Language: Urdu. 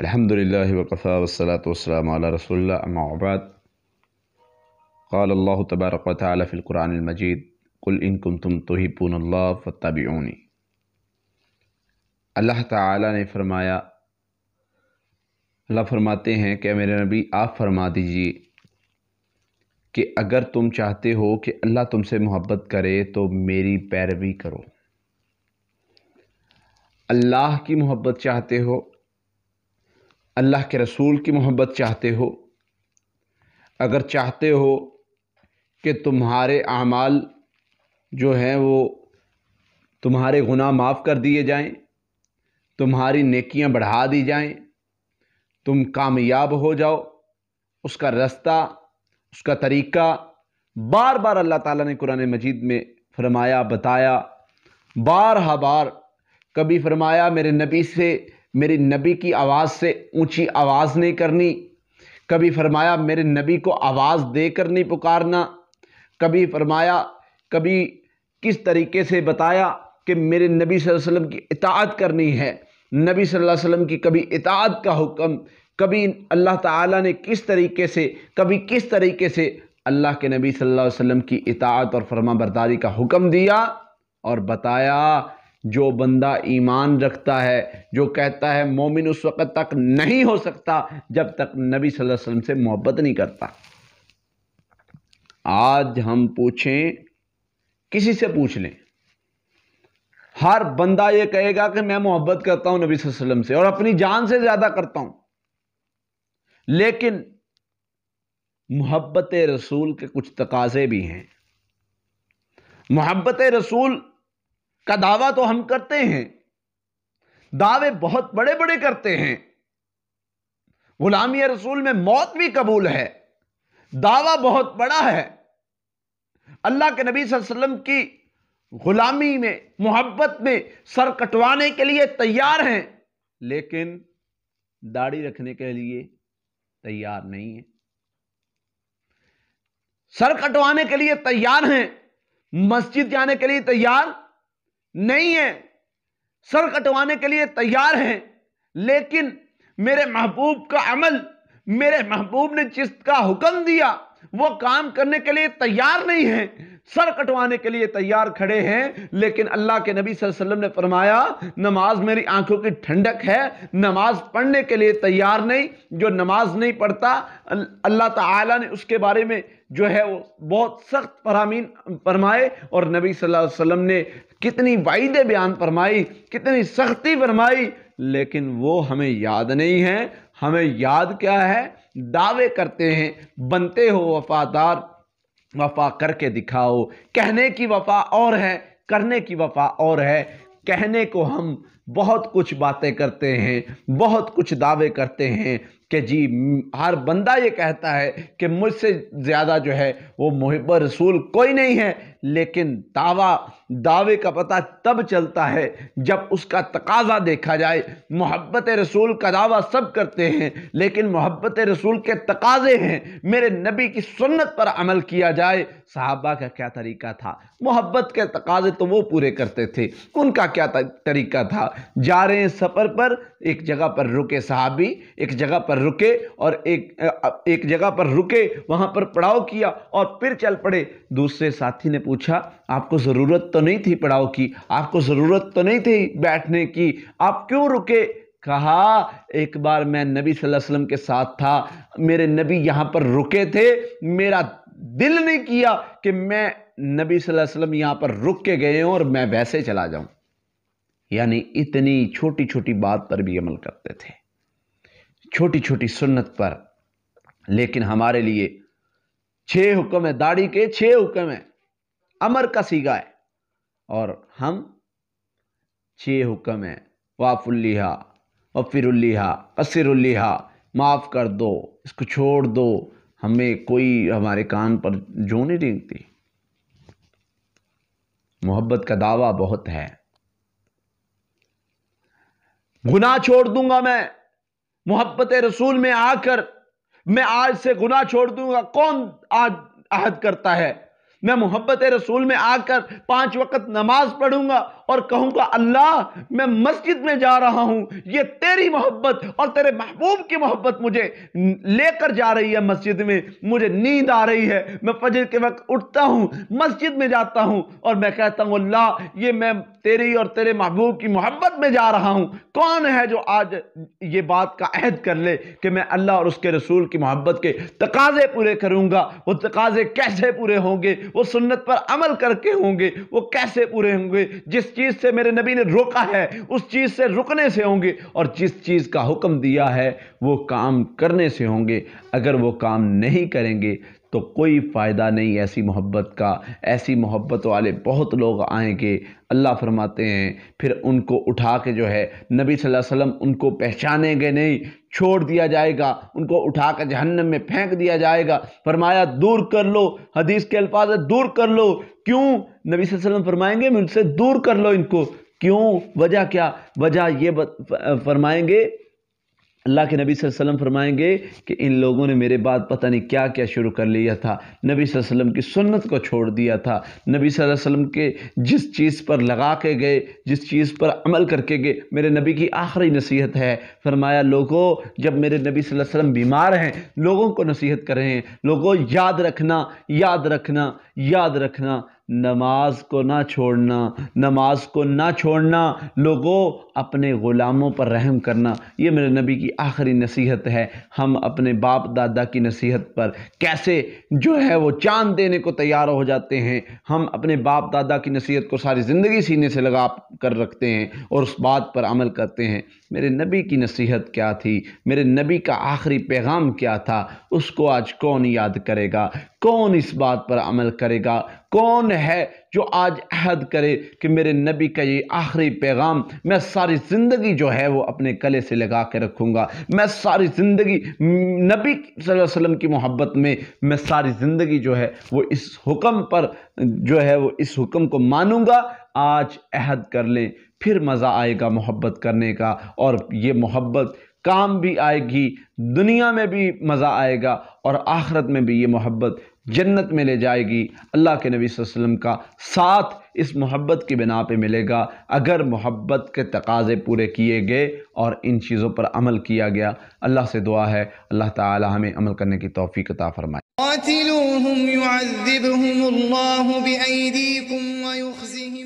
الحمد لله وكفى والصلاة والسلام على رسول الله أما بعد قال الله تبارك وتعالى في القرآن المجيد قل إن كنتم تحبون الله فاتبعوني۔ اللہ تعالیٰ نے فرمایا، اللہ فرماتے ہیں کہ میرے نبی آپ فرما دیجئے کہ اگر تم چاہتے ہو کہ اللہ تم سے محبت کرے تو میری پیروی کرو۔ اللہ کی محبت چاہتے ہو، اللہ کے رسول کی محبت چاہتے ہو، اگر چاہتے ہو کہ تمہارے اعمال جو ہیں وہ تمہارے گناہ معاف کر دیے جائیں، تمہاری نیکیاں بڑھا دی جائیں، تم کامیاب ہو جاؤ، اس کا رستہ، اس کا طریقہ بار بار اللہ تعالیٰ نے قرآن مجید میں فرمایا، بتایا، بار کبھی فرمایا میرے نبی کی آواز سے اونچی آواز نہیں کرنی، کبھی فرمایا میرے نبی کو آواز دے کر نہیں پکارنا، کبھی فرمایا، کبھی کس طریقے سے بتایا کہ میرے نبی صلی اللہ علیہ وسلم کی اطاعت کرنی ہے، نبی صلی اللہ علیہ وسلم کی کبھی اطاعت کا حکم، کبھی اللہ تعالیٰ نے کس طریقے سے، کبھی کس طریقے سے اللہ کے نبی صلی اللہ علیہ وسلم کی اطاعت اور فرما برداری کا حکم دیا اور بتایا۔ جو بندہ ایمان رکھتا ہے، جو کہتا ہے مومن اس وقت تک نہیں ہو سکتا جب تک نبی صلی اللہ علیہ وسلم سے محبت نہیں کرتا۔ آج ہم پوچھیں، کسی سے پوچھ لیں، ہر بندہ یہ کہے گا کہ میں محبت کرتا ہوں نبی صلی اللہ علیہ وسلم سے اور اپنی جان سے زیادہ کرتا ہوں، لیکن محبت رسول کے کچھ تقاضے بھی ہیں۔ محبت رسول کا دعویٰ تو ہم کرتے ہیں، دعوے بہت بڑے بڑے کرتے ہیں، غلامی رسول میں موت بھی قبول ہے، دعویٰ بہت بڑا ہے، اللہ کے نبی صلی اللہ علیہ وسلم کی غلامی میں، محبت میں سر کٹوانے کے لیے تیار ہیں، لیکن داڑھی رکھنے کے لیے تیار نہیں ہیں۔ سر کٹوانے کے لیے تیار ہیں، مسجد جانے کے لیے تیار نہیں ہیں، سر کٹوانے کے لیے تیار ہیں، لیکن میرے محبوب کا عمل، میرے محبوب نے جس کا حکم دیا وہ کام کرنے کے لیے تیار نہیں ہیں، سر کٹوانے کے لیے تیار کھڑے ہیں، لیکن اللہ کے نبی صلی اللہ علیہ وسلم نے فرمایا نماز میری آنکھوں کی ٹھنڈک ہے، نماز پڑھنے کے لیے تیار نہیں۔ جو نماز نہیں پڑھتا، اللہ تعالیٰ نے اس کے بارے میں جو ہے وہ بہت سخت فرمائے، اور نبی صلی اللہ علیہ وسلم نے کتنی وعیدیں بیان فرمائی، کتنی سختی فرمائی، لیکن وہ ہمیں یاد نہیں ہے۔ ہمیں یاد کیا ہے؟ دعوے کرتے ہیں، بنتے ہو وفادار، وفا کر کے دکھاؤ۔ کہنے کی وفا اور ہے، کرنے کی وفا اور ہے۔ کہنے کو ہم بہت کچھ باتیں کرتے ہیں، بہت کچھ دعوے کرتے ہیں کہ جی ہر بندہ یہ کہتا ہے کہ مجھ سے زیادہ جو ہے وہ محب رسول کوئی نہیں ہے، لیکن دعوے کا پتہ تب چلتا ہے جب اس کا تقاضا دیکھا جائے۔ محبت رسول کا دعویٰ سب کرتے ہیں، لیکن محبت رسول کے تقاضے ہیں، میرے نبی کی سنت پر عمل کیا جائے۔ صحابہ کا کیا طریقہ تھا؟ محبت کے تقاضے تو وہ پورے کرتے تھے، ان کا کیا طریقہ تھا؟ جا رہے ہیں سفر پر، ایک جگہ پر رکے صحابی، ایک جگہ پر رکے اور ایک جگہ پر رکے، وہاں پر پڑاؤ کیا اور پھر چل پڑے۔ دوسرے ساتھی نے پوچھا آپ کو ضرورت تو نہیں تھی پڑاؤ کی، آپ کو ضرورت تو نہیں تھی بیٹھنے کی، آپ کیوں رکے؟ کہا ایک بار میں نبی صلی اللہ علیہ وسلم کے ساتھ تھا، میرے نبی یہاں پر رکے تھے، میرا دل نہیں کیا کہ میں نبی صلی اللہ علیہ وسلم یہاں پر رک کے گئے ہوں اور میں ویسے چلا جاؤں۔ یعنی اتنی چھوٹی چھوٹی بات پر بھی عمل کرتے تھے، چھوٹی چھوٹی سنت پر، لیکن ہمارے لیے 6 حکم ہے، داڑھی کے 6 حکم ہیں، امر کا صیغہ ہے، اور ہم 6 حکم ہیں، واف اللیہا، وفر اللیہا، قصر اللیہا، معاف کر دو، اس کو چھوڑ دو، ہمیں کوئی ہمارے کان پر جو نہیں ریگتی۔ محبت کا دعویٰ بہت ہے، گناہ چھوڑ دوں گا میں محبت رسول میں آ کر، میں آج سے گناہ چھوڑ دوں گا۔ کون آج عہد کرتا ہے؟ میں محبت رسول میں آ کر 5 وقت نماز پڑھوں گا اور کہوں گا اللہ میں مسجد میں جا رہا ہوں، یہ تیری محبت اور تیرے محبوب کی محبت مجھے لے کر جا رہی ہے مسجد میں، مجھے نیند آ رہی ہے، میں فجر کے وقت اٹھتا ہوں، مسجد میں جاتا ہوں اور میں کہتا ہوں اللہ یہ میں تیری اور تیرے محبوب کی محبت میں جا رہا ہوں۔ کون ہے جو آج یہ بات کا عہد کر لے کہ میں اللہ اور اس کے رسول کی محبت کے تقاضے پورے کروں گا؟ وہ تقاضے کیسے پورے ہوں گے؟ وہ سنت پر عمل کر کے ہوں گے، وہ کیسے پورے ہوں گے؟ جس چیز سے میرے نبی نے روکا ہے اس چیز سے رکنے سے ہوں گے، اور جس چیز کا حکم دیا ہے وہ کام کرنے سے ہوں گے۔ اگر وہ کام نہیں کریں گے تو کوئی فائدہ نہیں ایسی محبت کا۔ ایسی محبت والے بہت لوگ آئیں گے، اللہ فرماتے ہیں پھر ان کو اٹھا کے جو ہے نبی صلی اللہ علیہ وسلم ان کو پہچانیں گے نہیں، چھوڑ دیا جائے گا، ان کو اٹھا کر جہنم میں پھینک دیا جائے گا۔ فرمایا دور کر لو، حدیث کے الفاظ ہے دور کر لو۔ کیوں؟ نبی صلی اللہ علیہ وسلم فرمائیں گے مجھ سے دور کر لو ان کو۔ کیوں؟ وجہ کیا؟ وجہ یہ فرمائیں گے، اللہ کے نبی صلی اللہ علیہ وسلم فرمائیں گے کہ ان لوگوں نے میرے بعد پتہ نہیں کیا کیا شروع کر لیا تھا، نبی صلی اللہ علیہ وسلم کی سنت کو چھوڑ دیا تھا، نبی صلی اللہ علیہ وسلم کے جس چیز پر لگا کے گئے، جس چیز پر عمل کر کے گئے۔ میرے نبی کی آخری نصیحت ہے، فرمایا لوگوں جب میرے نبی صلی اللہ علیہ وسلم بیمار ہیں لوگوں کو نصیحت کر رہے ہیں، لوگوں یاد رکھنا، یاد رکھنا، یاد رکھنا، نماز کو نہ چھوڑنا، نماز کو نہ چھوڑنا، لوگوں اپنے غلاموں پر رحم کرنا۔ یہ میرے نبی کی آخری نصیحت ہے۔ ہم اپنے باپ دادا کی نصیحت پر کیسے جو ہے وہ جان دینے کو تیار ہو جاتے ہیں، ہم اپنے باپ دادا کی نصیحت کو ساری زندگی سینے سے لگا کر رکھتے ہیں اور اس بات پر عمل کرتے ہیں۔ میرے نبی کی نصیحت کیا تھی؟ میرے نبی کا آخری پیغام کیا تھا؟ اس کو آج کون یاد کرے گا؟ کون اس بات پر عمل کرے گا؟ کون ہے جو آج عہد کرے کہ میرے نبی کا یہ آخری پیغام میں ساری زندگی جو ہے وہ اپنے گلے سے لگا کے رکھوں گا، میں ساری زندگی نبی صلی اللہ علیہ وسلم کی محبت میں میں ساری زندگی جو ہے وہ اس حکم پر جو ہے وہ اس حکم کو مانوں گا؟ آج عہد کر لیں، پھر مزہ آئے گا محبت کرنے کا، اور یہ محبت کام بھی آئے گی، دنیا میں بھی مزہ آئے گا اور آخرت میں بھی یہ محبت جنت میں لے جائے گی۔ اللہ کے نبی صلی اللہ علیہ وسلم کا ساتھ اس محبت کی بنا پہ ملے گا اگر محبت کے تقاضے پورے کیے گئے اور ان چیزوں پر عمل کیا گیا۔ اللہ سے دعا ہے اللہ تعالی ہمیں عمل کرنے کی توفیق عطا فرمائے۔ قاتلوهم يعذبهم الله بأيديكم ويخزهم